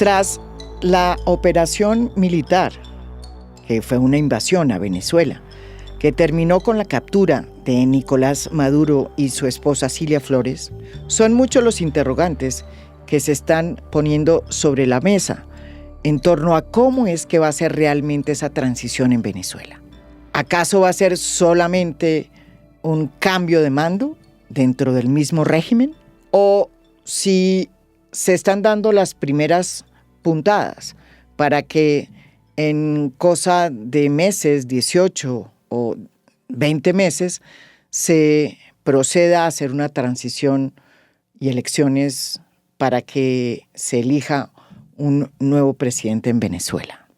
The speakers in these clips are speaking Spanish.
Tras la operación militar, que fue una invasión a Venezuela, que terminó con la captura de Nicolás Maduro y su esposa Cilia Flores, son muchos los interrogantes que se están poniendo sobre la mesa en torno a cómo es que va a ser realmente esa transición en Venezuela. ¿Acaso va a ser solamente un cambio de mando dentro del mismo régimen? ¿O si se están dando las primeras puntadas para que en cosa de meses, 18 o 20 meses, se proceda a hacer una transición y elecciones para que se elija un nuevo presidente en Venezuela?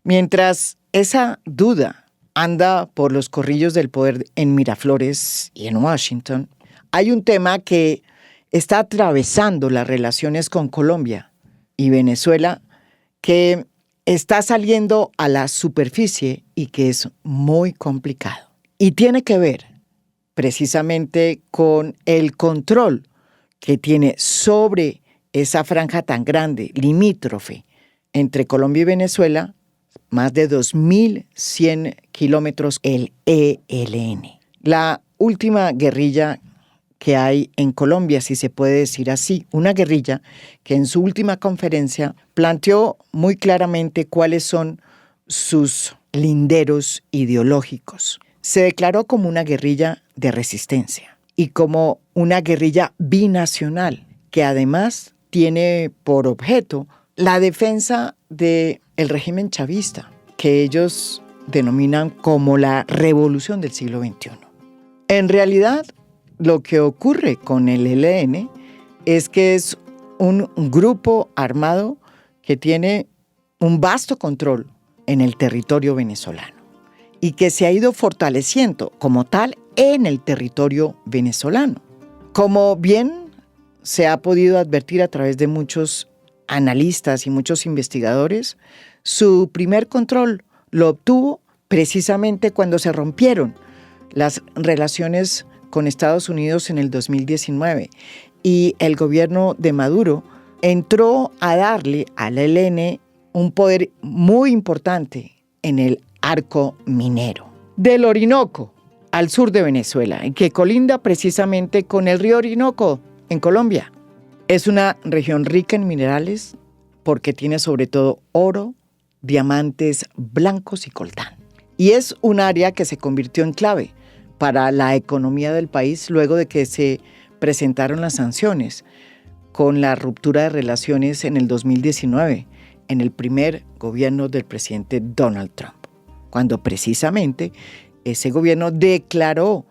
Mientras esa duda anda por los corrillos del poder en Miraflores y en Washington, hay un tema que está atravesando las relaciones con Colombia y Venezuela que está saliendo a la superficie y que es muy complicado. Y tiene que ver precisamente con el control que tiene sobre esa franja tan grande, limítrofe, entre Colombia y Venezuela, más de 2.100 kilómetros, el ELN. La última guerrilla que hay en Colombia, si se puede decir así, una guerrilla que en su última conferencia planteó muy claramente cuáles son sus linderos ideológicos. Se declaró como una guerrilla de resistencia y como una guerrilla binacional, que además tiene por objeto la defensa del régimen chavista, que ellos denominan como la revolución del siglo XXI. En realidad, lo que ocurre con el ELN es que es un grupo armado que tiene un vasto control en el territorio venezolano y que se ha ido fortaleciendo como tal en el territorio venezolano. Como bien se ha podido advertir a través de muchos analistas y muchos investigadores, su primer control lo obtuvo precisamente cuando se rompieron las relaciones con Estados Unidos en el 2019 y el gobierno de Maduro entró a darle al ELN un poder muy importante en el arco minero del Orinoco al sur de Venezuela, que colinda precisamente con el río Orinoco en Colombia. Es una región rica en minerales porque tiene sobre todo oro, diamantes blancos y coltán. Y es un área que se convirtió en clave para la economía del país luego de que se presentaron las sanciones con la ruptura de relaciones en el 2019, en el primer gobierno del presidente Donald Trump, cuando precisamente ese gobierno declaró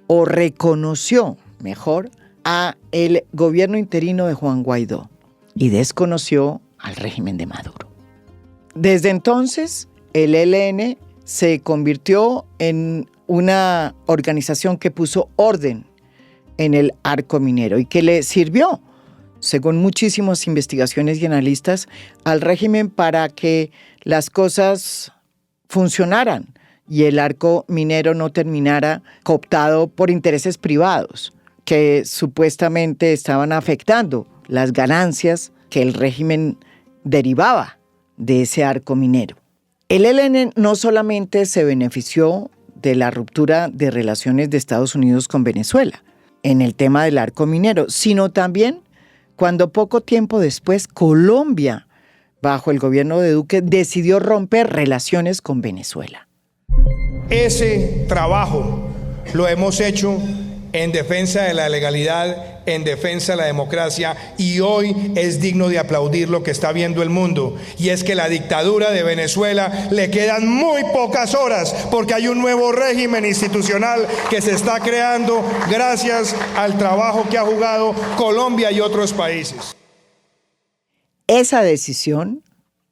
o reconoció, mejor, a el gobierno interino de Juan Guaidó y desconoció al régimen de Maduro. Desde entonces, el ELN se convirtió en una organización que puso orden en el arco minero y que le sirvió, según muchísimas investigaciones y analistas, al régimen para que las cosas funcionaran y el arco minero no terminara cooptado por intereses privados que supuestamente estaban afectando las ganancias que el régimen derivaba de ese arco minero. El ELN no solamente se benefició de la ruptura de relaciones de Estados Unidos con Venezuela en el tema del arco minero, sino también cuando poco tiempo después Colombia, bajo el gobierno de Duque, decidió romper relaciones con Venezuela. Ese trabajo lo hemos hecho en defensa de la legalidad, en defensa de la democracia, y hoy es digno de aplaudir lo que está viendo el mundo, y es que la dictadura de Venezuela le quedan muy pocas horas porque hay un nuevo régimen institucional que se está creando gracias al trabajo que ha jugado Colombia y otros países. Esa decisión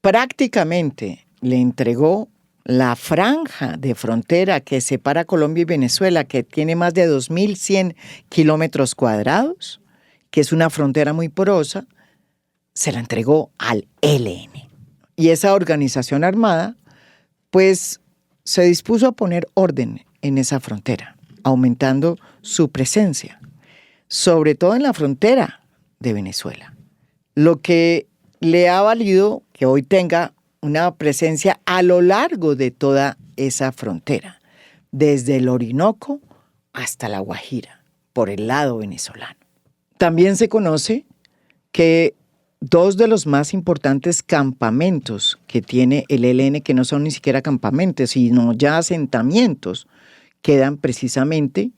prácticamente le entregó la franja de frontera que separa Colombia y Venezuela, que tiene más de 2.100 kilómetros cuadrados, que es una frontera muy porosa, se la entregó al ELN. Y esa organización armada, pues, se dispuso a poner orden en esa frontera, aumentando su presencia, sobre todo en la frontera de Venezuela. Lo que le ha valido que hoy tenga una presencia a lo largo de toda esa frontera, desde el Orinoco hasta la Guajira, por el lado venezolano. También se conoce que dos de los más importantes campamentos que tiene el ELN, que no son ni siquiera campamentos, sino ya asentamientos, quedan precisamente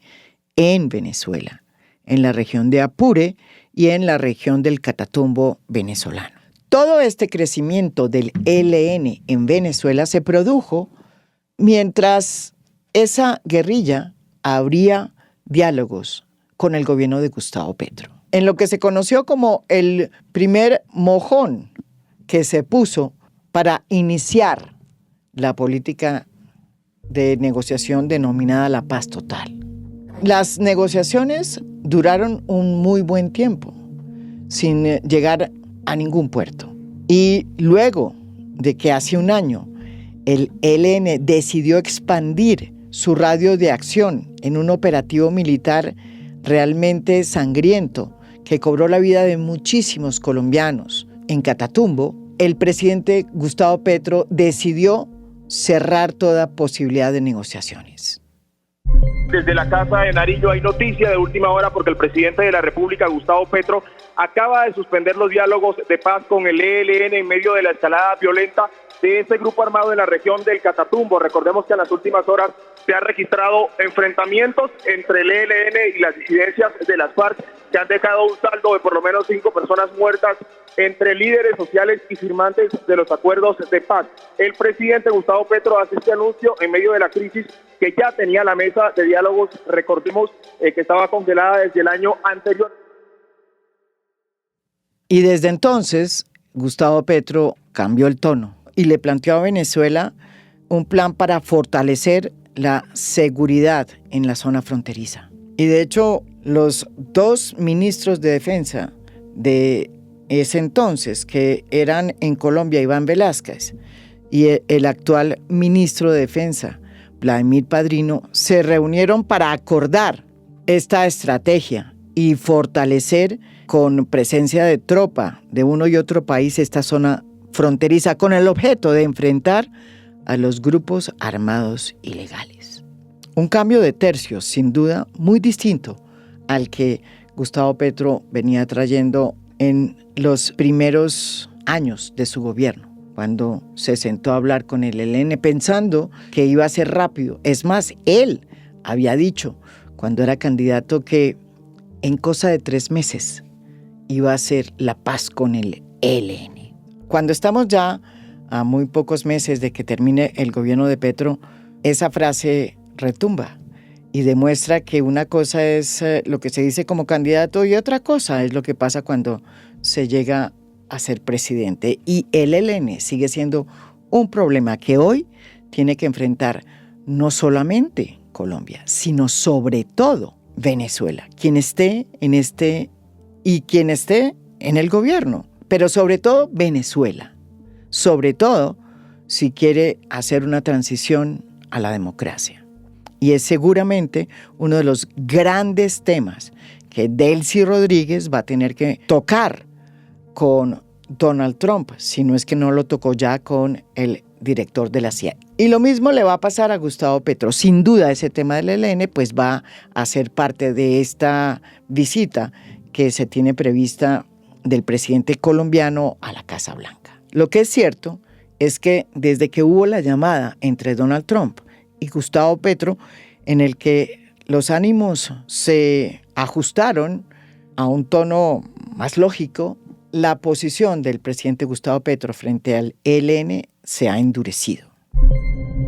en Venezuela, en la región de Apure y en la región del Catatumbo venezolano. Todo este crecimiento del ELN en Venezuela se produjo mientras esa guerrilla abría diálogos con el gobierno de Gustavo Petro. En lo que se conoció como el primer mojón que se puso para iniciar la política de negociación denominada la paz total. Las negociaciones duraron un muy buen tiempo, sin llegar a ningún puerto. Y luego de que hace un año el ELN decidió expandir su radio de acción en un operativo militar realmente sangriento que cobró la vida de muchísimos colombianos en Catatumbo, el presidente Gustavo Petro decidió cerrar toda posibilidad de negociaciones. Desde la Casa de Nariño hay noticia de última hora porque el presidente de la República, Gustavo Petro, acaba de suspender los diálogos de paz con el ELN en medio de la escalada violenta de ese grupo armado en la región del Catatumbo. Recordemos que en las últimas horas se han registrado enfrentamientos entre el ELN y las disidencias de las FARC que han dejado un saldo de por lo menos 5 personas muertas entre líderes sociales y firmantes de los acuerdos de paz. El presidente Gustavo Petro hace este anuncio en medio de la crisis que ya tenía la mesa de diálogos, recordemos que estaba congelada desde el año anterior. Y desde entonces, Gustavo Petro cambió el tono y le planteó a Venezuela un plan para fortalecer la seguridad en la zona fronteriza. Y de hecho, los dos ministros de defensa de ese entonces, que eran en Colombia Iván Velázquez y el actual ministro de Defensa, Vladimir Padrino, se reunieron para acordar esta estrategia y fortalecer con presencia de tropa de uno y otro país esta zona fronteriza con el objeto de enfrentar a los grupos armados ilegales. Un cambio de tercios, sin duda, muy distinto al que Gustavo Petro venía trayendo en los primeros años de su gobierno, cuando se sentó a hablar con el ELN pensando que iba a ser rápido. Es más, él había dicho cuando era candidato que en cosa de 3 meses iba a ser la paz con el ELN. Cuando estamos ya a muy pocos meses de que termine el gobierno de Petro, esa frase retumba y demuestra que una cosa es lo que se dice como candidato y otra cosa es lo que pasa cuando se llega a ser presidente. Y el ELN sigue siendo un problema que hoy tiene que enfrentar no solamente Colombia, sino sobre todo Venezuela, quien esté en y quien esté en el gobierno, pero sobre todo Venezuela, sobre todo si quiere hacer una transición a la democracia. Y es seguramente uno de los grandes temas que Delcy Rodríguez va a tener que tocar con Donald Trump, si no es que no lo tocó ya con el director de la CIA. Y lo mismo le va a pasar a Gustavo Petro. Sin duda ese tema del ELN pues va a ser parte de esta visita que se tiene prevista del presidente colombiano a la Casa Blanca. Lo que es cierto es que desde que hubo la llamada entre Donald Trump y Gustavo Petro, en el que los ánimos se ajustaron a un tono más lógico, la posición del presidente Gustavo Petro frente al ELN se ha endurecido.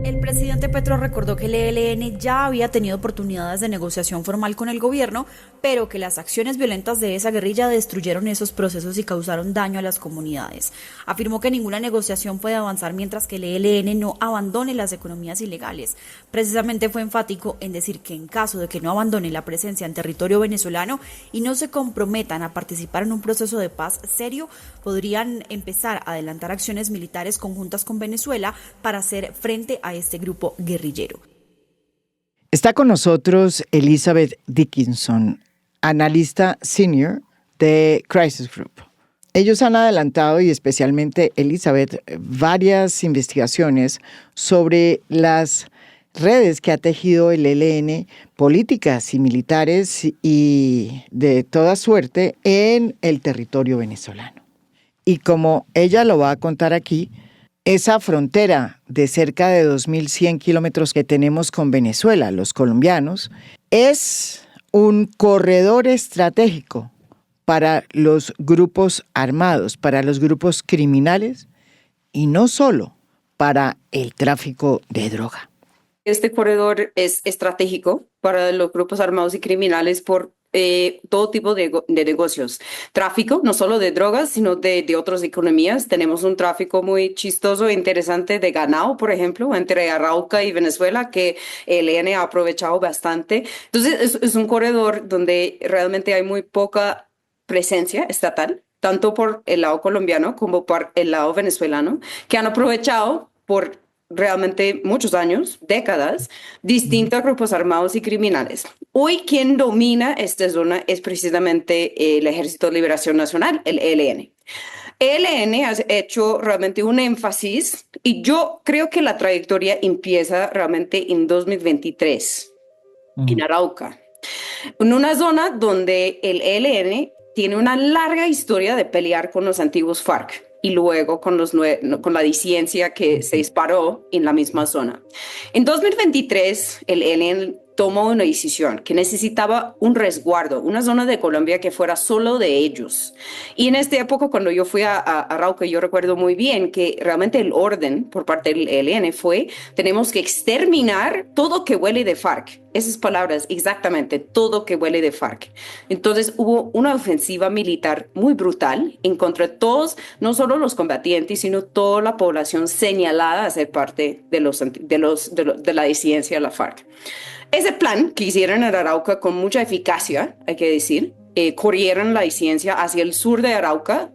El presidente Petro recordó que el ELN ya había tenido oportunidades de negociación formal con el gobierno, pero que las acciones violentas de esa guerrilla destruyeron esos procesos y causaron daño a las comunidades. Afirmó que ninguna negociación puede avanzar mientras que el ELN no abandone las economías ilegales. Precisamente fue enfático en decir que en caso de que no abandone la presencia en territorio venezolano y no se comprometan a participar en un proceso de paz serio, podrían empezar a adelantar acciones militares conjuntas con Venezuela para hacer frente a este grupo guerrillero. Está con nosotros Elizabeth Dickinson, analista senior de Crisis Group. Ellos han adelantado, y especialmente Elizabeth, varias investigaciones sobre las redes que ha tejido el ELN, políticas y militares y de toda suerte en el territorio venezolano. Y como ella lo va a contar aquí, esa frontera de cerca de 2.100 kilómetros que tenemos con Venezuela, los colombianos, es un corredor estratégico para los grupos armados, para los grupos criminales y no solo para el tráfico de droga. Este corredor es estratégico para los grupos armados y criminales por todo tipo de negocios. Tráfico, no solo de drogas, sino de otras economías. Tenemos un tráfico muy chistoso e interesante de ganado, por ejemplo, entre Arauca y Venezuela, que el ELN ha aprovechado bastante. Entonces, es un corredor donde realmente hay muy poca presencia estatal, tanto por el lado colombiano como por el lado venezolano, que han aprovechado por realmente muchos años, décadas, distintos grupos armados y criminales. Hoy quien domina esta zona es precisamente el Ejército de Liberación Nacional, el ELN. ELN ha hecho realmente un énfasis y yo creo que la trayectoria empieza realmente en 2023, en Arauca, en una zona donde el ELN tiene una larga historia de pelear con los antiguos FARC y luego con la disidencia que se disparó en la misma zona. En 2023, el ELN tomó una decisión que necesitaba un resguardo, una zona de Colombia que fuera solo de ellos. Y en esta época, cuando yo fui a Arauca, yo recuerdo muy bien que realmente el orden por parte del ELN fue: tenemos que exterminar todo que huele de FARC. Esas palabras, exactamente, todo que huele de FARC. Entonces hubo una ofensiva militar muy brutal en contra de todos, no solo los combatientes, sino toda la población señalada a ser parte de la disidencia de la FARC. Ese plan que hicieron en Arauca con mucha eficacia, hay que decir, corrieron la disidencia hacia el sur de Arauca,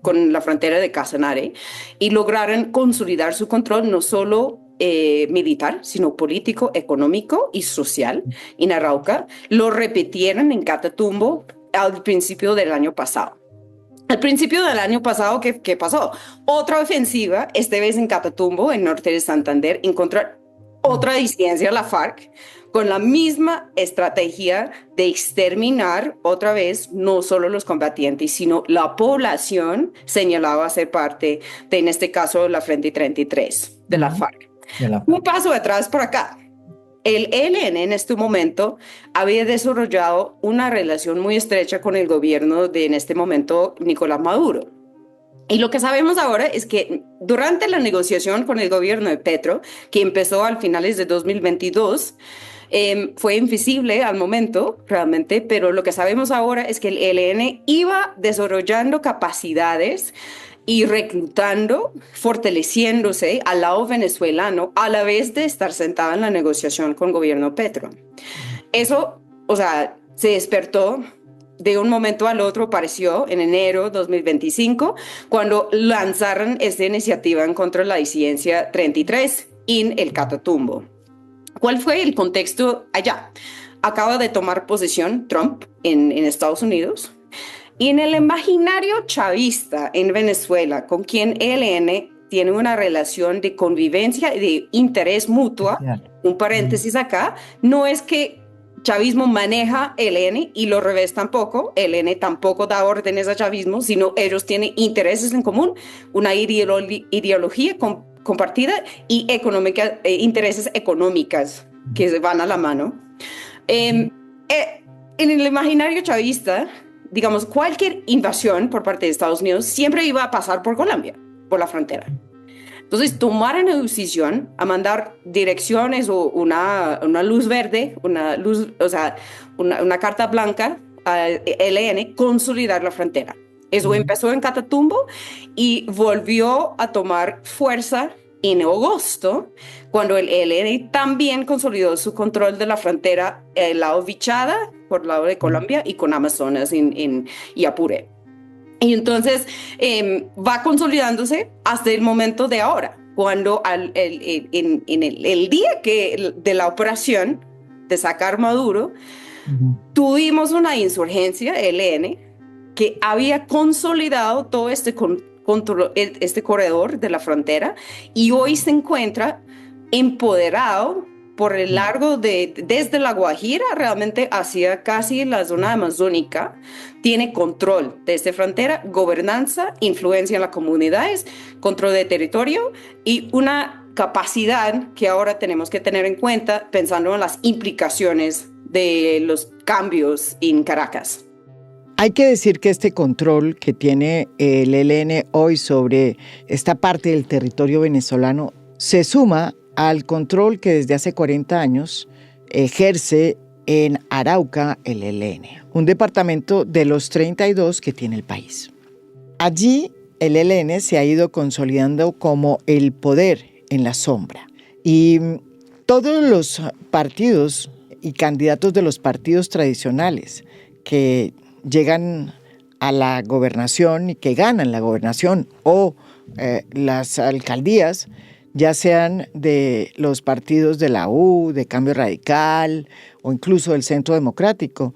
con la frontera de Casanare, y lograron consolidar su control no solo militar, sino político, económico y social en Arauca. Lo repitieron en Catatumbo al principio del año pasado. Al principio del año pasado, ¿qué pasó? Otra ofensiva, esta vez en Catatumbo, en norte de Santander, en contra otra disidencia, la FARC, con la misma estrategia de exterminar otra vez no solo los combatientes, sino la población señalada a ser parte de, en este caso, la Frente 33 de la FARC. Un paso atrás por acá. El ELN en este momento había desarrollado una relación muy estrecha con el gobierno de, en este momento, Nicolás Maduro. Y lo que sabemos ahora es que durante la negociación con el gobierno de Petro, que empezó a finales de 2022, fue invisible al momento realmente, pero lo que sabemos ahora es que el ELN iba desarrollando capacidades y reclutando, fortaleciéndose al lado venezolano a la vez de estar sentada en la negociación con el gobierno Petro. Eso, o sea, se despertó de un momento al otro, apareció en enero 2025, cuando lanzaron esta iniciativa en contra de la disidencia 33 en el Catatumbo. ¿Cuál fue el contexto allá? Acaba de tomar posesión Trump en Estados Unidos, y en el imaginario chavista en Venezuela, con quien ELN tiene una relación de convivencia y de interés mutuo, un paréntesis acá, no es que chavismo maneja ELN y lo revés tampoco, ELN tampoco da órdenes a chavismo, sino ellos tienen intereses en común, una ideología compartida y intereses económicas que se van a la mano. En el imaginario chavista, digamos, cualquier invasión por parte de Estados Unidos siempre iba a pasar por Colombia, por la frontera. Entonces tomaron la decisión a mandar direcciones o una luz verde, una carta blanca a ELN, consolidar la frontera. Eso empezó en Catatumbo y volvió a tomar fuerza en agosto, cuando el ELN también consolidó su control de la frontera el lado Vichada, por el lado de Colombia, y con Amazonas y Apure. Y entonces va consolidándose hasta el momento de ahora, cuando en el día de la operación de sacar Maduro, tuvimos una insurgencia, ELN, que había consolidado todo este control, este corredor de la frontera, y hoy se encuentra empoderado por el largo desde la Guajira realmente hacia casi la zona amazónica. Tiene control de esta frontera, gobernanza, influencia en las comunidades, control de territorio y una capacidad que ahora tenemos que tener en cuenta pensando en las implicaciones de los cambios en Caracas. Hay que decir que este control que tiene el ELN hoy sobre esta parte del territorio venezolano se suma al control que desde hace 40 años ejerce en Arauca el ELN, un departamento de los 32 que tiene el país. Allí el ELN se ha ido consolidando como el poder en la sombra y todos los partidos y candidatos de los partidos tradicionales que llegan a la gobernación y que ganan la gobernación o las alcaldías, ya sean de los partidos de la U, de Cambio Radical o incluso del Centro Democrático,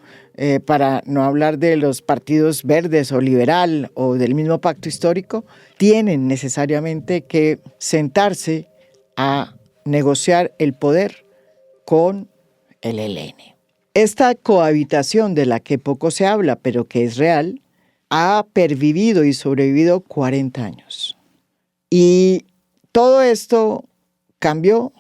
para no hablar de los partidos verdes o liberal o del mismo pacto histórico, tienen necesariamente que sentarse a negociar el poder con el ELN. Esta cohabitación de la que poco se habla, pero que es real, ha pervivido y sobrevivido 40 años. Y todo esto cambió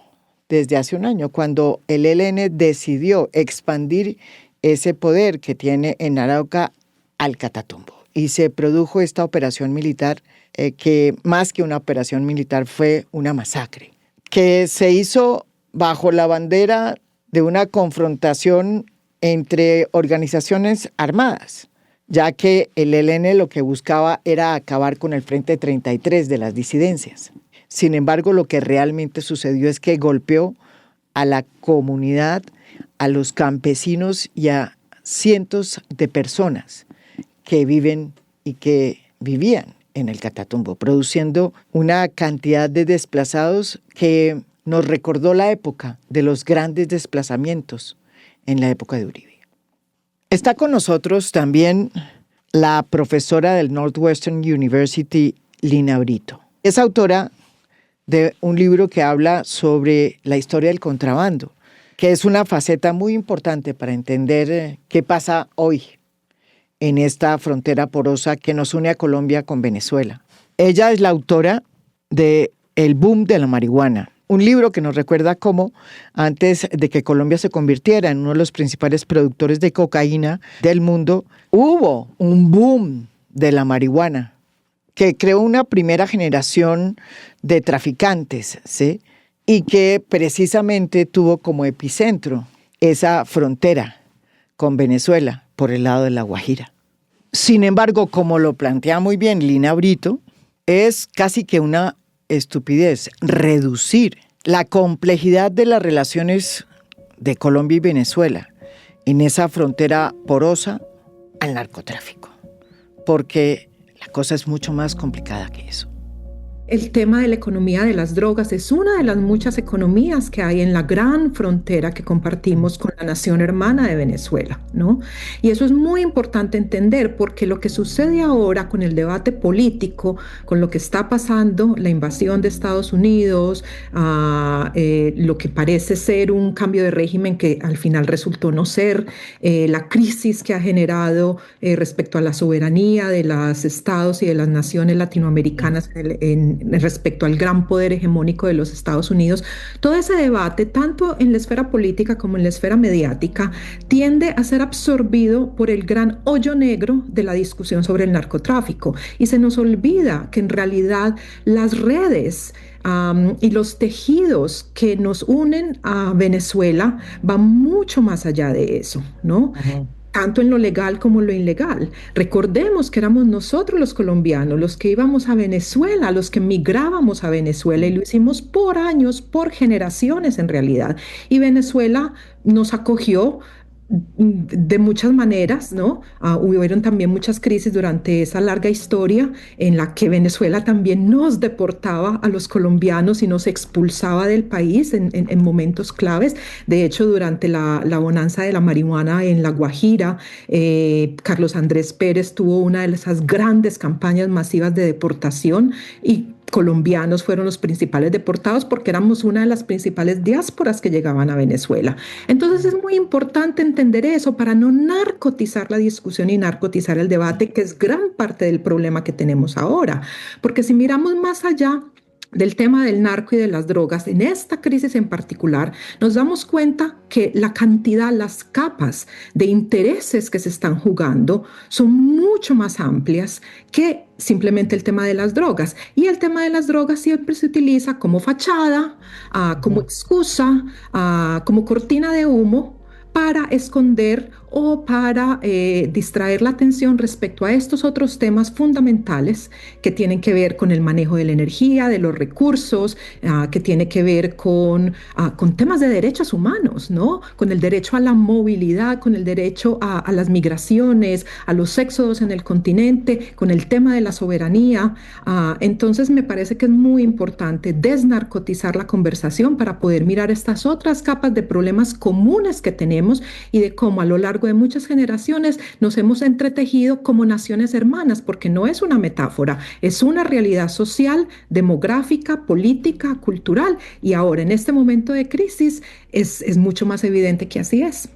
desde hace un año, cuando el ELN decidió expandir ese poder que tiene en Arauca al Catatumbo. Y se produjo esta operación militar, que más que una operación militar fue una masacre, que se hizo bajo la bandera de una confrontación entre organizaciones armadas, ya que el ELN lo que buscaba era acabar con el Frente 33 de las disidencias. Sin embargo, lo que realmente sucedió es que golpeó a la comunidad, a los campesinos y a cientos de personas que viven y que vivían en el Catatumbo, produciendo una cantidad de desplazados que nos recordó la época de los grandes desplazamientos en la época de Uribe. Está con nosotros también la profesora del Northwestern University, Lina Brito. Es autora de un libro que habla sobre la historia del contrabando, que es una faceta muy importante para entender qué pasa hoy en esta frontera porosa que nos une a Colombia con Venezuela. Ella es la autora de El boom de la marihuana, un libro que nos recuerda cómo antes de que Colombia se convirtiera en uno de los principales productores de cocaína del mundo, hubo un boom de la marihuana que creó una primera generación de traficantes, ¿sí? Y que precisamente tuvo como epicentro esa frontera con Venezuela por el lado de La Guajira. Sin embargo, como lo plantea muy bien Lina Brito, es casi que una estupidez reducir la complejidad de las relaciones de Colombia y Venezuela en esa frontera porosa al narcotráfico, porque la cosa es mucho más complicada que eso. El tema de la economía de las drogas es una de las muchas economías que hay en la gran frontera que compartimos con la nación hermana de Venezuela, ¿no? Y eso es muy importante entender, porque lo que sucede ahora con el debate político, con lo que está pasando, la invasión de Estados Unidos, lo que parece ser un cambio de régimen que al final resultó no ser, la crisis que ha generado respecto a la soberanía de los estados y de las naciones latinoamericanas respecto al gran poder hegemónico de los Estados Unidos, todo ese debate, tanto en la esfera política como en la esfera mediática, tiende a ser absorbido por el gran hoyo negro de la discusión sobre el narcotráfico. Y se nos olvida que en realidad las redes y los tejidos que nos unen a Venezuela van mucho más allá de eso, ¿no? Uh-huh. Tanto en lo legal como en lo ilegal. Recordemos que éramos nosotros los colombianos los que íbamos a Venezuela, los que migrábamos a Venezuela, y lo hicimos por años, por generaciones en realidad. Y Venezuela nos acogió de muchas maneras, ¿no? Hubieron también muchas crisis durante esa larga historia en la que Venezuela también nos deportaba a los colombianos y nos expulsaba del país en momentos claves. De hecho, durante la bonanza de la marihuana en La Guajira, Carlos Andrés Pérez tuvo una de esas grandes campañas masivas de deportación y colombianos fueron los principales deportados porque éramos una de las principales diásporas que llegaban a Venezuela. Entonces es muy importante entender eso para no narcotizar la discusión y narcotizar el debate, que es gran parte del problema que tenemos ahora. Porque si miramos más allá del tema del narco y de las drogas, en esta crisis en particular, nos damos cuenta que la cantidad, las capas de intereses que se están jugando son mucho más amplias que simplemente el tema de las drogas. Y el tema de las drogas siempre se utiliza como fachada, como excusa, como cortina de humo para esconder o para distraer la atención respecto a estos otros temas fundamentales que tienen que ver con el manejo de la energía, de los recursos, que tiene que ver con temas de derechos humanos, ¿no? Con el derecho a la movilidad, con el derecho a las migraciones, a los éxodos en el continente, con el tema de la soberanía. Entonces me parece que es muy importante desnarcotizar la conversación para poder mirar estas otras capas de problemas comunes que tenemos y de cómo a lo largo de muchas generaciones nos hemos entretejido como naciones hermanas, porque no es una metáfora, es una realidad social, demográfica, política, cultural, y ahora en este momento de crisis es mucho más evidente que así es.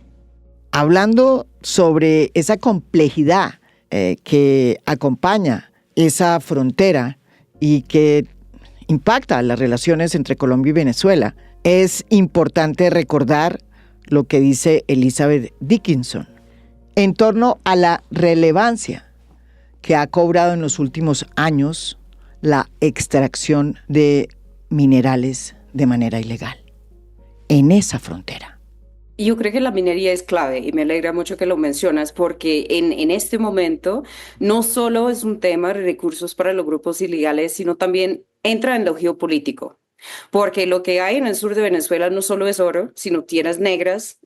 Hablando sobre esa complejidad que acompaña esa frontera y que impacta las relaciones entre Colombia y Venezuela, es importante recordar lo que dice Elizabeth Dickinson en torno a la relevancia que ha cobrado en los últimos años la extracción de minerales de manera ilegal en esa frontera. Yo creo que la minería es clave y me alegra mucho que lo mencionas porque en este momento no solo es un tema de recursos para los grupos ilegales, sino también entra en lo geopolítico. Porque lo que hay en el sur de Venezuela no solo es oro, sino tierras negras,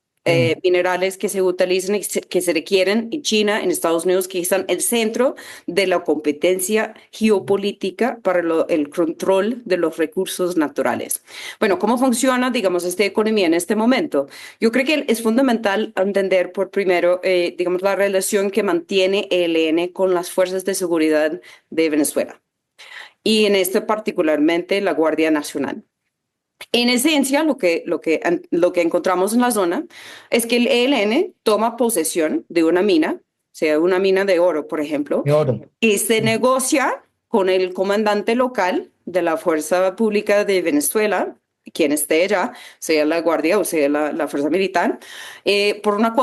minerales que se utilizan y que se requieren en China, en Estados Unidos, que están en el centro de la competencia geopolítica para el control de los recursos naturales. Bueno, ¿cómo funciona, digamos, esta economía en este momento? Yo creo que es fundamental entender por primero, digamos, la relación que mantiene el ELN con las fuerzas de seguridad de Venezuela. Y en esto particularmente la Guardia Nacional. En esencia, lo que encontramos en la zona es que el ELN toma posesión de una mina, sea una mina de oro, por ejemplo, y se negocia con el comandante local de la Fuerza Pública de Venezuela, quien esté allá, sea la Guardia o sea la Fuerza Militar, por una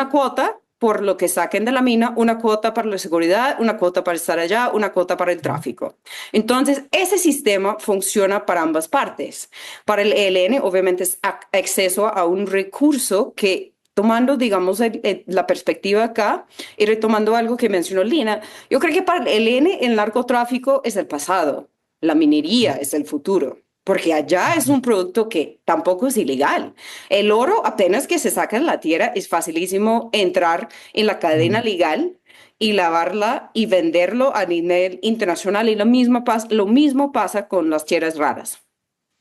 cuota por lo que saquen de la mina, una cuota para la seguridad, una cuota para estar allá, una cuota para el tráfico. Entonces, ese sistema funciona para ambas partes. Para el ELN, obviamente, es acceso a un recurso que, tomando, digamos, la perspectiva acá y retomando algo que mencionó Lina, yo creo que para el ELN el narcotráfico es el pasado, la minería es el futuro. Porque allá es un producto que tampoco es ilegal. El oro, apenas que se saca de la tierra, es facilísimo entrar en la cadena legal y lavarla y venderlo a nivel internacional. Y lo mismo pasa con las tierras raras.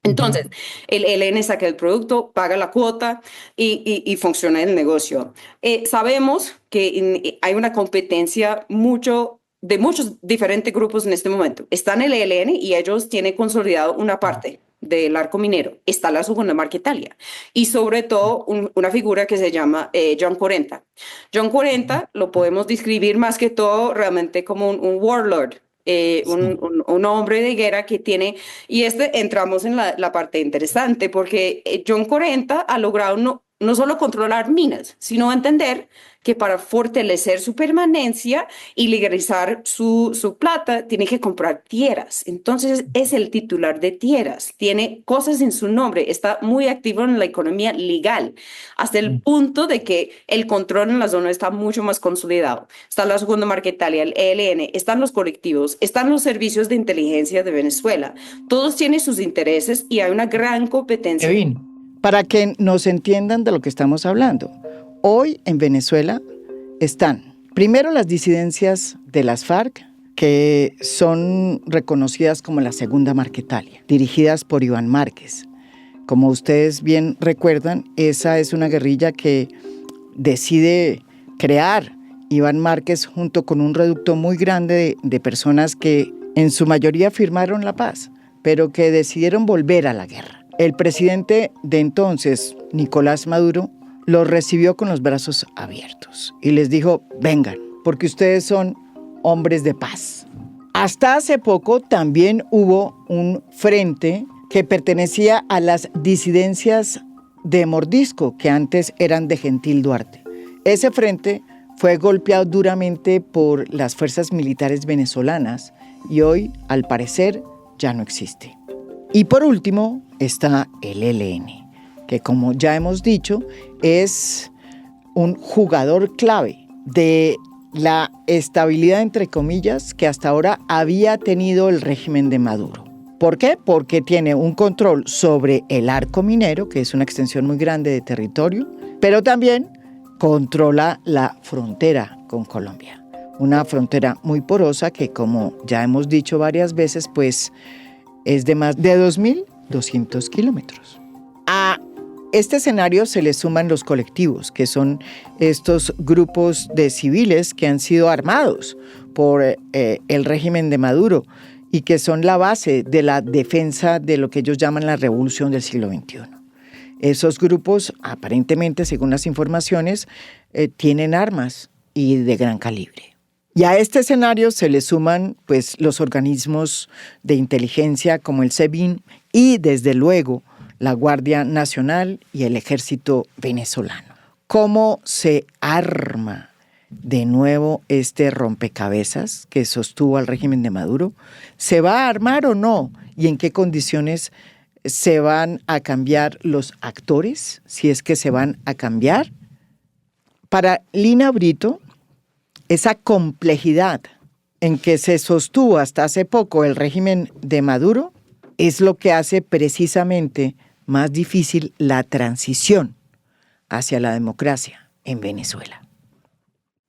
Entonces, el ELN saca el producto, paga la cuota y funciona el negocio. Sabemos que hay una competencia de muchos diferentes grupos en este momento. Está en el ELN y ellos tienen consolidado una parte del arco minero. Está la Segunda Marquetalia y sobre todo una figura que se llama John 40. John 40 lo podemos describir más que todo realmente como un warlord. Un hombre de guerra que tiene, y entramos en la parte interesante, porque John 40 ha logrado no solo controlar minas, sino entender que para fortalecer su permanencia y legalizar su plata, tiene que comprar tierras. Entonces, es el titular de tierras, tiene cosas en su nombre, está muy activo en la economía legal, hasta el punto de que el control en la zona está mucho más consolidado. Está la Segunda Marquetalia, el ELN, están los colectivos, están los servicios de inteligencia de Venezuela. Todos tienen sus intereses y hay una gran competencia. Kevin, para que nos entiendan de lo que estamos hablando, Hoy en Venezuela están, primero, las disidencias de las FARC, que son reconocidas como la Segunda Marquetalia, dirigidas por Iván Márquez. Como ustedes bien recuerdan, esa es una guerrilla que decide crear Iván Márquez junto con un reducto muy grande de personas que en su mayoría firmaron la paz, pero que decidieron volver a la guerra. El presidente de entonces, Nicolás Maduro, los recibió con los brazos abiertos y les dijo: vengan, porque ustedes son hombres de paz. Hasta hace poco también hubo un frente que pertenecía a las disidencias de Mordisco, que antes eran de Gentil Duarte. Ese frente fue golpeado duramente por las fuerzas militares venezolanas y hoy, al parecer, ya no existe. Y por último está el ELN, que, como ya hemos dicho, es un jugador clave de la estabilidad, entre comillas, que hasta ahora había tenido el régimen de Maduro. ¿Por qué? Porque tiene un control sobre el arco minero, que es una extensión muy grande de territorio, pero también controla la frontera con Colombia. Una frontera muy porosa que, como ya hemos dicho varias veces, pues es de más de 2.200 kilómetros. A este escenario se le suman los colectivos, que son estos grupos de civiles que han sido armados por el régimen de Maduro y que son la base de la defensa de lo que ellos llaman la revolución del siglo XXI. Esos grupos, aparentemente, según las informaciones, tienen armas y de gran calibre. Y a este escenario se le suman pues, los organismos de inteligencia como el SEBIN y, desde luego, la Guardia Nacional y el Ejército venezolano. ¿Cómo se arma de nuevo este rompecabezas que sostuvo al régimen de Maduro? ¿Se va a armar o no? ¿Y en qué condiciones se van a cambiar los actores, si es que se van a cambiar? Para Lina Brito, esa complejidad en que se sostuvo hasta hace poco el régimen de Maduro es lo que hace precisamente más difícil la transición hacia la democracia en Venezuela.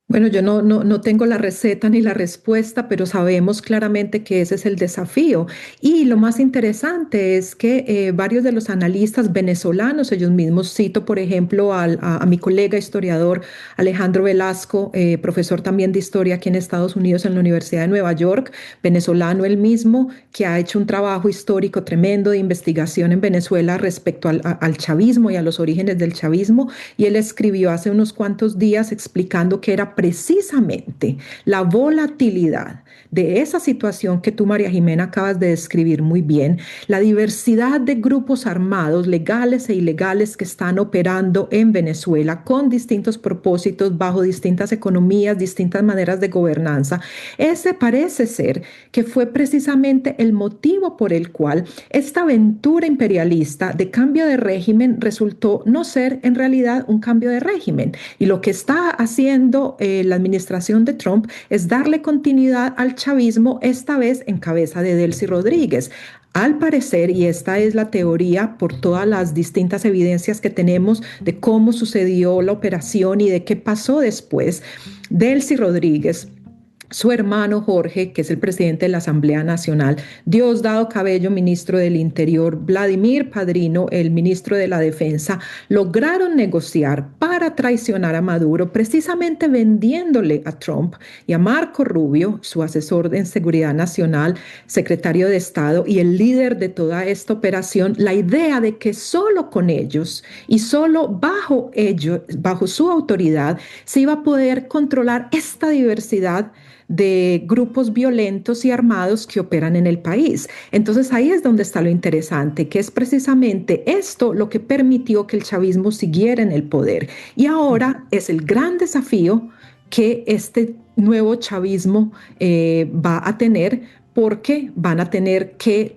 Bueno, yo no tengo la receta ni la respuesta, pero sabemos claramente que ese es el desafío. Y lo más interesante es que varios de los analistas venezolanos, ellos mismos, cito por ejemplo a mi colega historiador Alejandro Velasco, profesor también de historia aquí en Estados Unidos en la Universidad de Nueva York, venezolano él mismo, que ha hecho un trabajo histórico tremendo de investigación en Venezuela respecto al chavismo y a los orígenes del chavismo. Y él escribió hace unos cuantos días explicando que era precisamente la volatilidad de esa situación que tú, María Jimena, acabas de describir muy bien, la diversidad de grupos armados, legales e ilegales, que están operando en Venezuela con distintos propósitos, bajo distintas economías, distintas maneras de gobernanza. Ese parece ser que fue precisamente el motivo por el cual esta aventura imperialista de cambio de régimen resultó no ser en realidad un cambio de régimen. Y lo que está haciendo la administración de Trump es darle continuidad al chavismo, esta vez en cabeza de Delcy Rodríguez. Al parecer, y esta es la teoría por todas las distintas evidencias que tenemos de cómo sucedió la operación y de qué pasó después, Delcy Rodríguez, su hermano Jorge, que es el presidente de la Asamblea Nacional, Diosdado Cabello, ministro del Interior, Vladimir Padrino, el ministro de la Defensa, lograron negociar para traicionar a Maduro, precisamente vendiéndole a Trump y a Marco Rubio, su asesor en seguridad nacional, secretario de Estado y el líder de toda esta operación, la idea de que solo con ellos y solo bajo ellos, bajo su autoridad, se iba a poder controlar esta diversidad de grupos violentos y armados que operan en el país. Entonces ahí es donde está lo interesante, que es precisamente esto lo que permitió que el chavismo siguiera en el poder. Y ahora es el gran desafío que este nuevo chavismo va a tener, porque van a tener que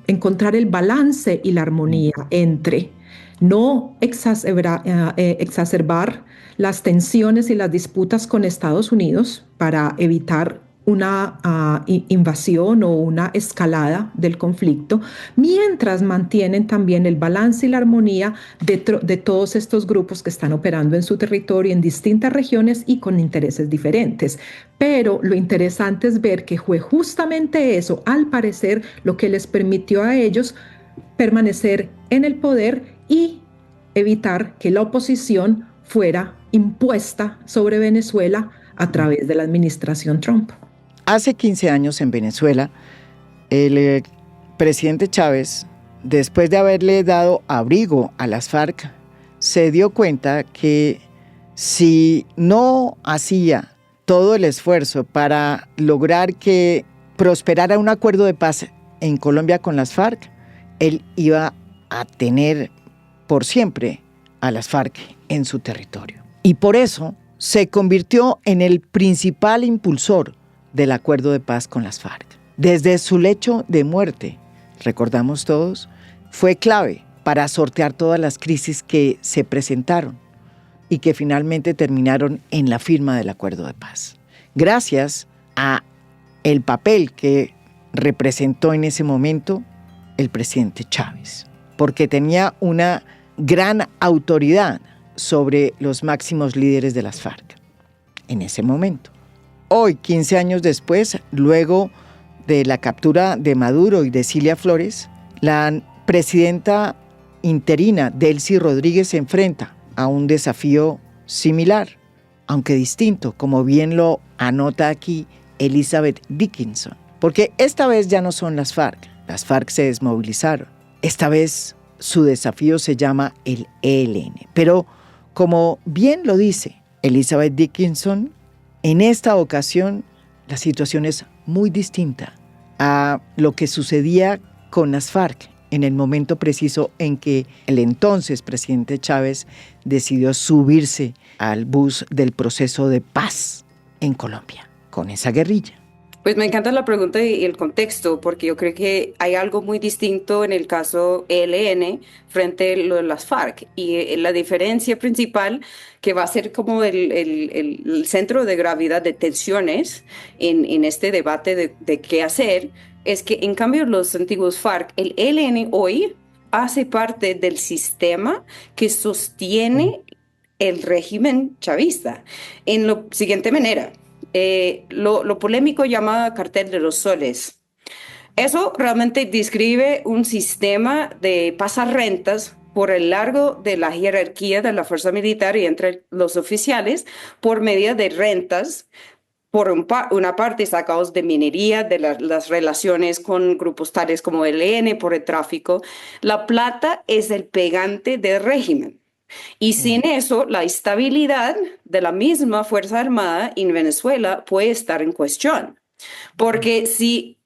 encontrar el balance y la armonía entre no exacerbar las tensiones y las disputas con Estados Unidos para evitar una invasión o una escalada del conflicto, mientras mantienen también el balance y la armonía de todos estos grupos que están operando en su territorio en distintas regiones y con intereses diferentes. Pero lo interesante es ver que fue justamente eso, al parecer, lo que les permitió a ellos permanecer en el poder y evitar que la oposición fuera impuesta sobre Venezuela a través de la administración Trump. Hace 15 años en Venezuela, el presidente Chávez, después de haberle dado abrigo a las FARC, se dio cuenta que si no hacía todo el esfuerzo para lograr que prosperara un acuerdo de paz en Colombia con las FARC, él iba a tener por siempre a las FARC en su territorio. Y por eso se convirtió en el principal impulsor del acuerdo de paz con las FARC. Desde su lecho de muerte, recordamos todos, fue clave para sortear todas las crisis que se presentaron y que finalmente terminaron en la firma del acuerdo de paz. Gracias a el papel que representó en ese momento el presidente Chávez, porque tenía una gran autoridad sobre los máximos líderes de las FARC en ese momento. Hoy, 15 años después, luego de la captura de Maduro y de Cilia Flores, la presidenta interina Delcy Rodríguez se enfrenta a un desafío similar, aunque distinto, como bien lo anota aquí Elizabeth Dickinson, porque esta vez ya no son las FARC se desmovilizaron, esta vez su desafío se llama el ELN, pero como bien lo dice Elizabeth Dickinson, en esta ocasión la situación es muy distinta a lo que sucedía con las FARC en el momento preciso en que el entonces presidente Chávez decidió subirse al bus del proceso de paz en Colombia con esa guerrilla. Pues me encanta la pregunta y el contexto, porque yo creo que hay algo muy distinto en el caso ELN frente a lo de las FARC. Y la diferencia principal, que va a ser como el centro de gravedad de tensiones en este debate de qué hacer, es que en cambio los antiguos FARC, el ELN hoy hace parte del sistema que sostiene el régimen chavista en la siguiente manera. Lo polémico llamado cartel de los soles. Eso realmente describe un sistema de pasar rentas por el largo de la jerarquía de la fuerza militar y entre los oficiales por medio de rentas, por una parte sacados de minería, de las relaciones con grupos tales como el ELN, por el tráfico. La plata es el pegante del régimen. Y sin eso, la estabilidad de la misma Fuerza Armada en Venezuela puede estar en cuestión. Porque si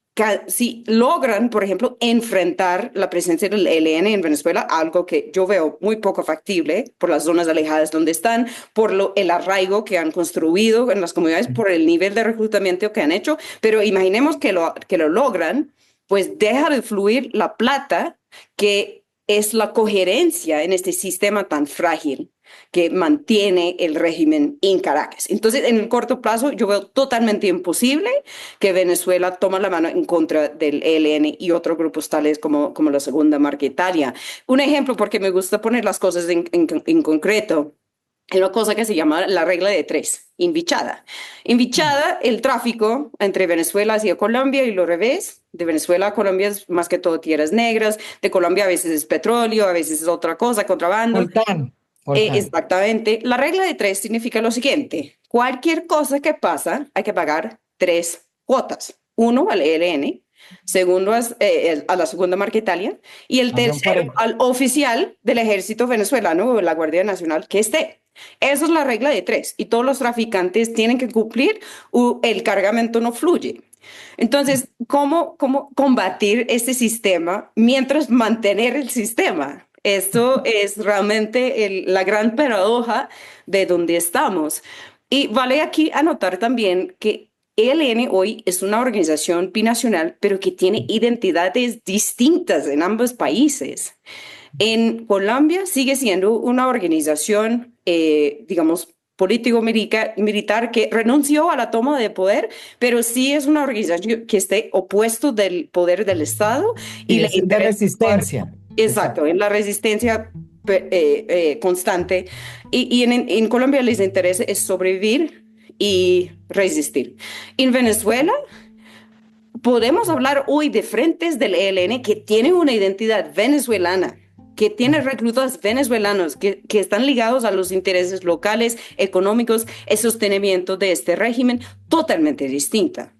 logran, por ejemplo, enfrentar la presencia del ELN en Venezuela, algo que yo veo muy poco factible por las zonas alejadas donde están, por el arraigo que han construido en las comunidades, por el nivel de reclutamiento que han hecho, pero imaginemos que lo logran, pues deja de fluir la plata que es la coherencia en este sistema tan frágil que mantiene el régimen en Caracas. Entonces, en el corto plazo, yo veo totalmente imposible que Venezuela tome la mano en contra del ELN y otros grupos tales como la Segunda Marquetalia. Un ejemplo, porque me gusta poner las cosas en concreto, es una cosa que se llama la regla de 3, invichada. Invichada, el tráfico entre Venezuela hacia Colombia y lo revés. De Venezuela a Colombia es más que todo tierras negras. De Colombia a veces es petróleo, a veces es otra cosa, contrabando. Volcán. Exactamente. La regla de 3 significa lo siguiente. Cualquier cosa que pasa, hay que pagar 3 cuotas. 1 al ELN, segundo a la Segunda Marquetalia y el tercero al oficial del ejército venezolano o la Guardia Nacional que esté. Esa es la regla de 3 y todos los traficantes tienen que cumplir o el cargamento no fluye. Entonces, ¿cómo combatir este sistema mientras mantener el sistema? Esto es realmente la gran paradoja de donde estamos. Y vale aquí anotar también que ELN hoy es una organización binacional, pero que tiene identidades distintas en ambos países. En Colombia sigue siendo una organización, digamos, político militar que renunció a la toma de poder, pero sí es una organización que esté opuesto del poder del Estado y es de resistencia. Exacto, en la resistencia constante. Y en Colombia les interesa es sobrevivir y resistir. En Venezuela podemos hablar hoy de frentes del ELN que tienen una identidad venezolana, que tienen reclutas venezolanos que están ligados a los intereses locales, económicos, el sostenimiento de este régimen totalmente distinta.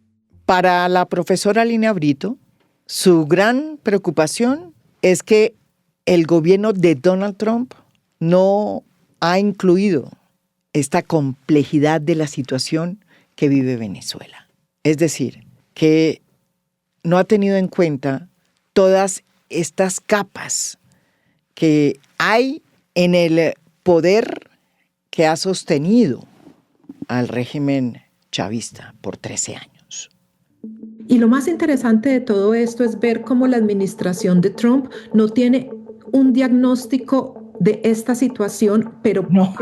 Para la profesora Lina Brito, su gran preocupación es que el gobierno de Donald Trump no ha incluido esta complejidad de la situación que vive Venezuela. Es decir, que no ha tenido en cuenta todas estas capas que hay en el poder que ha sostenido al régimen chavista por 13 años. Y lo más interesante de todo esto es ver cómo la administración de Trump no tiene un diagnóstico de esta situación, pero no.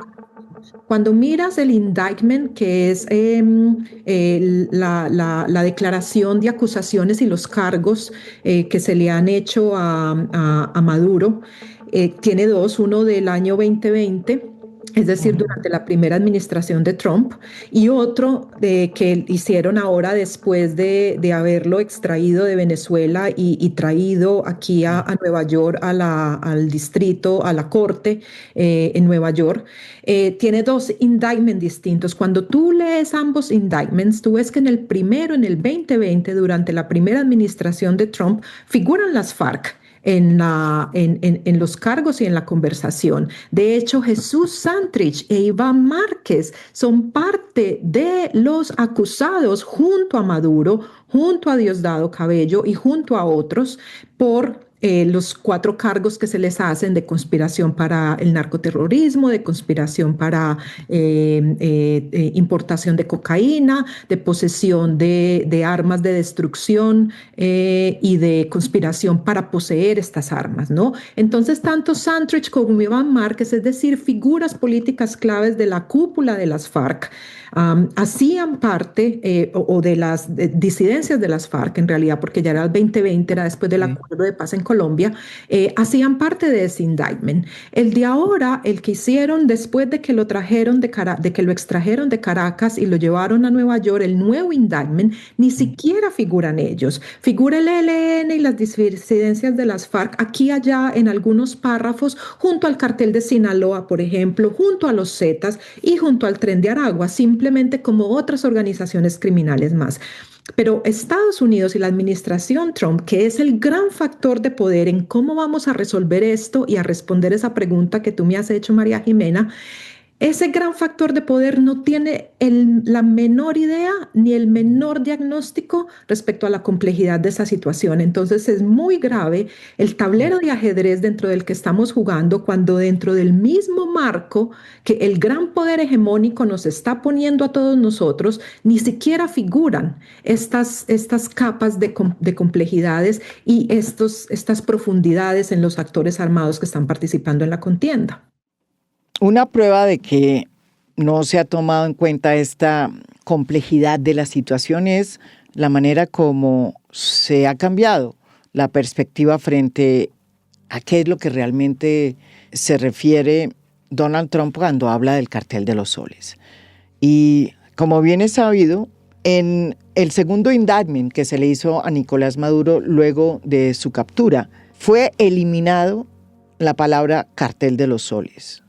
Cuando miras el indictment, que es la declaración de acusaciones y los cargos que se le han hecho a Maduro, tiene dos, uno del año 2020, es decir, durante la primera administración de Trump, y otro que hicieron ahora después de haberlo extraído de Venezuela y traído aquí a Nueva York, al distrito, a la corte en Nueva York. Tiene dos indictments distintos. Cuando tú lees ambos indictments, tú ves que en el primero, en el 2020, durante la primera administración de Trump, figuran las FARC en los cargos y en la conversación. De hecho, Jesús Santrich e Iván Márquez son parte de los acusados junto a Maduro, junto a Diosdado Cabello y junto a otros por los 4 cargos que se les hacen de conspiración para el narcoterrorismo, de conspiración para importación de cocaína, de posesión de armas de destrucción y de conspiración para poseer estas armas, ¿no? Entonces, tanto Santrich como Iván Márquez, es decir, figuras políticas claves de la cúpula de las FARC, hacían parte o de las disidencias de las FARC, en realidad, porque ya era el 2020, era después del acuerdo de paz en Colombia, hacían parte de ese indictment. El de ahora, el que hicieron después de que lo trajeron de que lo extrajeron de Caracas y lo llevaron a Nueva York, el nuevo indictment, ni siquiera figuran ellos. Figura el ELN y las disidencias de las FARC aquí y allá en algunos párrafos, junto al cartel de Sinaloa, por ejemplo, junto a los Zetas y junto al Tren de Aragua, simplemente como otras organizaciones criminales más. Pero Estados Unidos y la administración Trump, que es el gran factor de poder en cómo vamos a resolver esto y a responder esa pregunta que tú me has hecho, María Jimena, ese gran factor de poder no tiene la menor idea ni el menor diagnóstico respecto a la complejidad de esa situación. Entonces es muy grave el tablero de ajedrez dentro del que estamos jugando cuando dentro del mismo marco que el gran poder hegemónico nos está poniendo a todos nosotros, ni siquiera figuran estas capas de complejidades y estas profundidades en los actores armados que están participando en la contienda. Una prueba de que no se ha tomado en cuenta esta complejidad de la situación es la manera como se ha cambiado la perspectiva frente a qué es lo que realmente se refiere Donald Trump cuando habla del cartel de los soles. Y como bien es sabido, en el segundo indictment que se le hizo a Nicolás Maduro luego de su captura, fue eliminado la palabra cartel de los soles.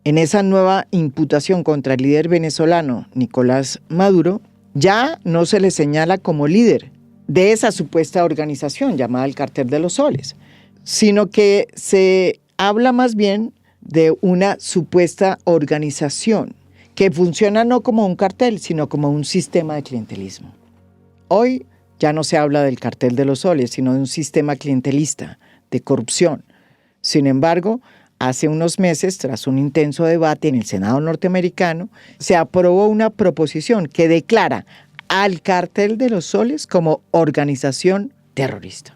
En esa nueva imputación contra el líder venezolano Nicolás Maduro, ya no se le señala como líder de esa supuesta organización llamada el Cartel de los Soles, sino que se habla más bien de una supuesta organización que funciona no como un cartel, sino como un sistema de clientelismo. Hoy ya no se habla del Cartel de los Soles, sino de un sistema clientelista, de corrupción. Sin embargo, hace unos meses, tras un intenso debate en el Senado norteamericano, se aprobó una proposición que declara al Cartel de los Soles como organización terrorista.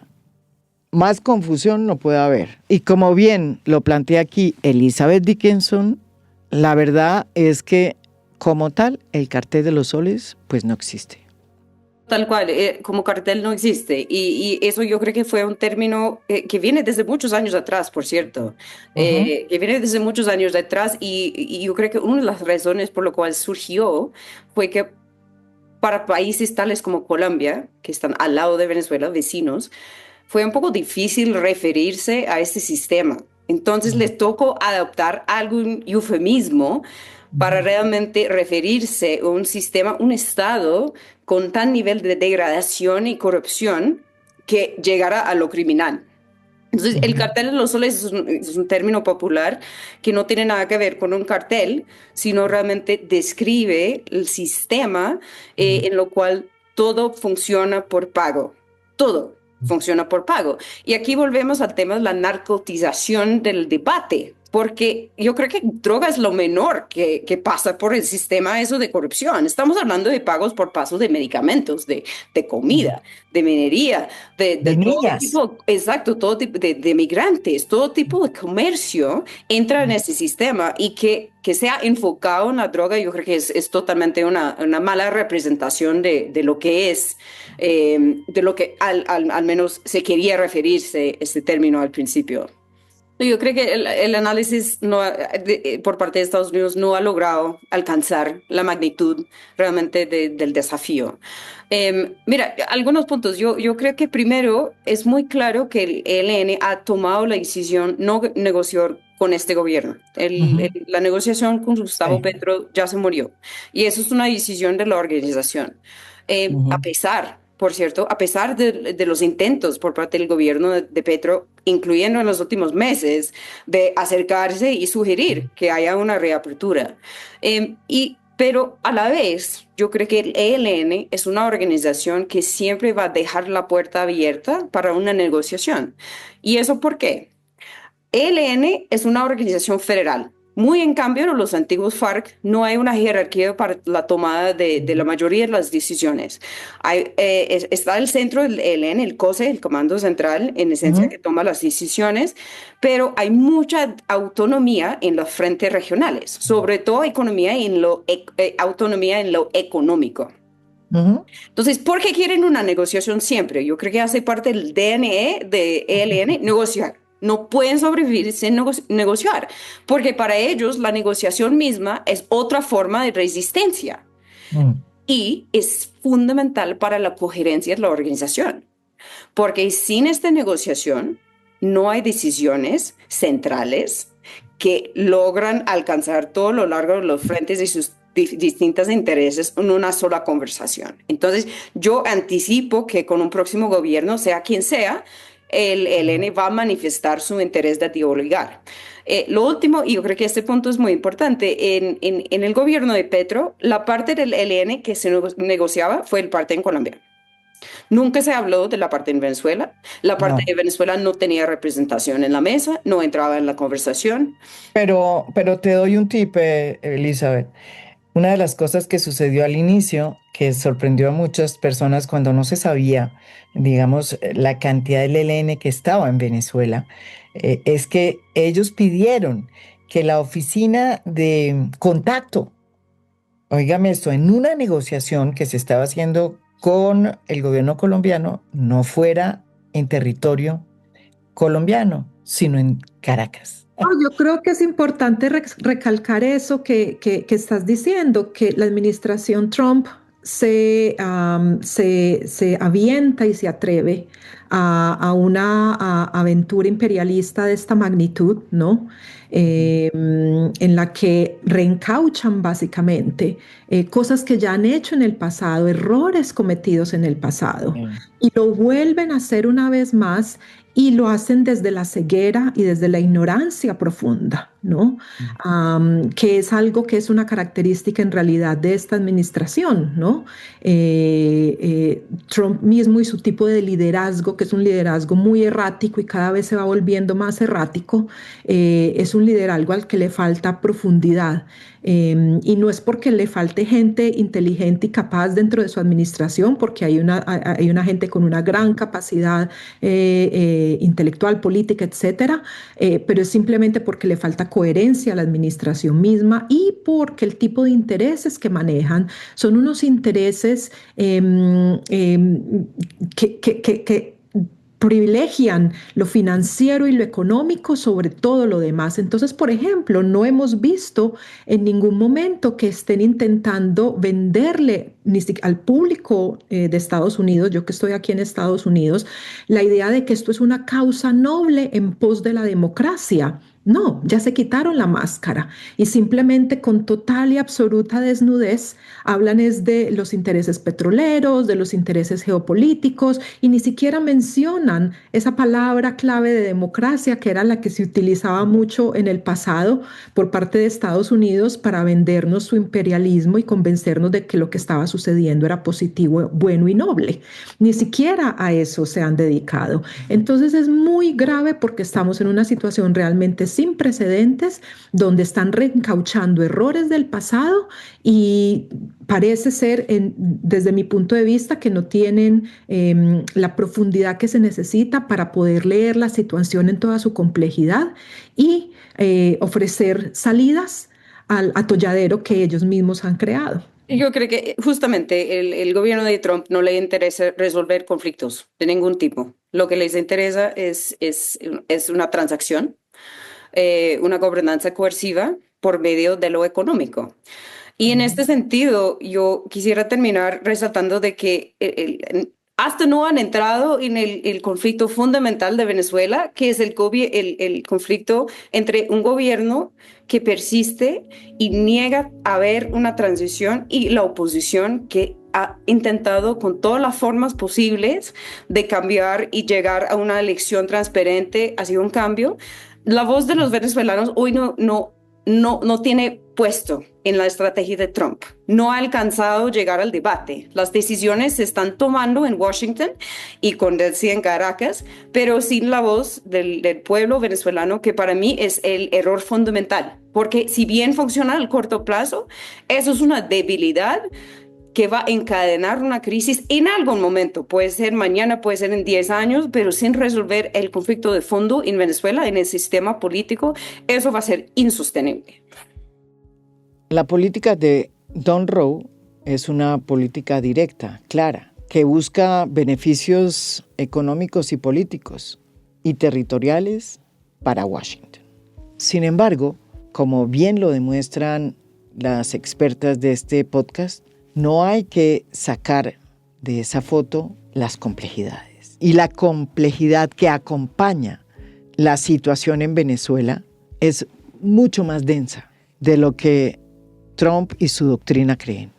Más confusión no puede haber. Y como bien lo plantea aquí Elizabeth Dickinson, la verdad es que como tal, el cartel de los soles, pues no existe. Tal cual, como cartel no existe. Y eso yo creo que fue un término que viene desde muchos años atrás, por cierto. Que viene desde muchos años atrás y yo creo que una de las razones por lo cual surgió fue que para países tales como Colombia, que están al lado de Venezuela, vecinos, fue un poco difícil referirse a este sistema. Entonces les tocó adoptar algún eufemismo para realmente referirse a un sistema, un Estado con tan nivel de degradación y corrupción que llegara a lo criminal. Entonces, el cartel de los soles es un término popular que no tiene nada que ver con un cartel, sino realmente describe el sistema en lo cual todo funciona por pago. Todo funciona por pago. Y aquí volvemos al tema de la narcotización del debate, porque yo creo que droga es lo menor que pasa por el sistema eso de corrupción. Estamos hablando de pagos por paso de medicamentos, de comida, de minería, de todo niñas. tipo, exacto, todo tipo de migrantes, todo tipo de comercio entra en ese sistema y que sea enfocado en la droga, yo creo que es totalmente una mala representación de lo que es, de lo que al menos se quería referirse este término al principio. Yo creo que el análisis por parte de Estados Unidos no ha logrado alcanzar la magnitud realmente del desafío. Mira, algunos puntos. Yo creo que primero es muy claro que el ELN ha tomado la decisión no negociar con este gobierno. La negociación con Gustavo Petro ya se murió. Y eso es una decisión de la organización. A pesar, por cierto, a pesar de los intentos por parte del gobierno de Petro, incluyendo en los últimos meses, de acercarse y sugerir que haya una reapertura. Pero a la vez, yo creo que el ELN es una organización que siempre va a dejar la puerta abierta para una negociación. ¿Y eso por qué? ELN es una organización federal. Muy en cambio, en los antiguos FARC no hay una jerarquía para la tomada de la mayoría de las decisiones. Está el centro del ELN, el COSE, el Comando Central, en esencia, que toma las decisiones, pero hay mucha autonomía en los frentes regionales, sobre todo autonomía en lo económico. Entonces, ¿por qué quieren una negociación siempre? Yo creo que hace parte del DNE de ELN negociar. No pueden sobrevivir sin negociar, porque para ellos la negociación misma es otra forma de resistencia y es fundamental para la coherencia de la organización, porque sin esta negociación no hay decisiones centrales que logran alcanzar todo lo largo de los frentes de sus distintos intereses en una sola conversación. Entonces, yo anticipo que con un próximo gobierno, sea quien sea, el ELN va a manifestar su interés de dialogar. Lo último, y yo creo que este punto es muy importante, en el gobierno de Petro, la parte del ELN que se negociaba fue el parte en Colombia. Nunca se habló de la parte en Venezuela. La parte de Venezuela no tenía representación en la mesa, no entraba en la conversación. Pero te doy un tip, Elizabeth. Una de las cosas que sucedió al inicio, que sorprendió a muchas personas cuando no se sabía, digamos, la cantidad del ELN que estaba en Venezuela, es que ellos pidieron que la oficina de contacto, óigame esto, en una negociación que se estaba haciendo con el gobierno colombiano, no fuera en territorio colombiano, sino en Caracas. Yo creo que es importante recalcar eso que estás diciendo, que la administración Trump se avienta y se atreve a una aventura imperialista de esta magnitud, ¿no? En la que reencauchan básicamente cosas que ya han hecho en el pasado, errores cometidos en el pasado, y lo vuelven a hacer una vez más. Y lo hacen desde la ceguera y desde la ignorancia profunda, ¿no? Que es algo que es una característica en realidad de esta administración, ¿no? Trump mismo y su tipo de liderazgo visto que es un liderazgo muy errático y cada vez se va volviendo más errático. Es un liderazgo al que le falta profundidad. Y no es porque le falte gente inteligente y capaz dentro de su administración, porque hay una gente con una gran capacidad intelectual, política, etcétera, pero es simplemente porque le falta coherencia a la administración misma y porque el tipo de intereses que manejan son unos intereses que privilegian lo financiero y lo económico sobre todo lo demás. Entonces, por ejemplo, no hemos visto en ningún momento que estén intentando venderle al público de Estados Unidos, yo que estoy aquí en Estados Unidos, la idea de que esto es una causa noble en pos de la democracia. No, ya se quitaron la máscara y simplemente con total y absoluta desnudez hablan es de los intereses petroleros, de los intereses geopolíticos y ni siquiera mencionan esa palabra clave de democracia que era la que se utilizaba mucho en el pasado por parte de Estados Unidos para vendernos su imperialismo y convencernos de que lo que estaba sucediendo era positivo, bueno y noble. Ni siquiera a eso se han dedicado. Entonces es muy grave porque estamos en una situación realmente sin precedentes, donde están reencauchando errores del pasado y parece ser, desde mi punto de vista, que no tienen la profundidad que se necesita para poder leer la situación en toda su complejidad y ofrecer salidas al atolladero que ellos mismos han creado. Yo creo que justamente el gobierno de Trump no le interesa resolver conflictos de ningún tipo. Lo que les interesa es una transacción, una gobernanza coerciva por medio de lo económico. Y en este sentido, yo quisiera terminar resaltando de que hasta no han entrado en el conflicto fundamental de Venezuela, que es el conflicto entre un gobierno que persiste y niega haber una transición y la oposición que ha intentado con todas las formas posibles de cambiar y llegar a una elección transparente hacia un cambio. La voz de los venezolanos hoy no tiene puesto en la estrategia de Trump. No ha alcanzado llegar al debate. Las decisiones se están tomando en Washington y con Delcy en Caracas, pero sin la voz del pueblo venezolano, que para mí es el error fundamental. Porque si bien funciona al corto plazo, eso es una debilidad que va a encadenar una crisis en algún momento. Puede ser mañana, puede ser en 10 años, pero sin resolver el conflicto de fondo en Venezuela, en el sistema político, eso va a ser insostenible. La política de Don Rowe es una política directa, clara, que busca beneficios económicos y políticos y territoriales para Washington. Sin embargo, como bien lo demuestran las expertas de este podcast, no hay que sacar de esa foto las complejidades. Y la complejidad que acompaña la situación en Venezuela es mucho más densa de lo que Trump y su doctrina creen.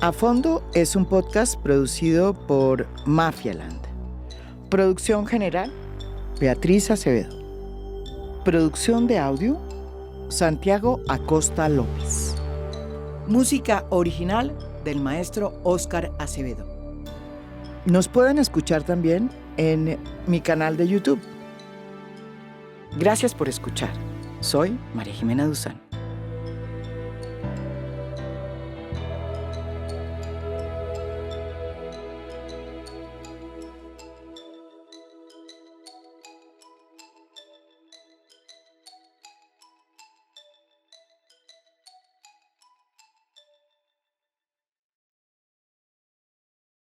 A Fondo es un podcast producido por Mafialand. Producción general, Beatriz Acevedo. Producción de audio, Santiago Acosta López. Música original del maestro Óscar Acevedo. Nos pueden escuchar también en mi canal de YouTube. Gracias por escuchar. Soy María Jimena Duzán.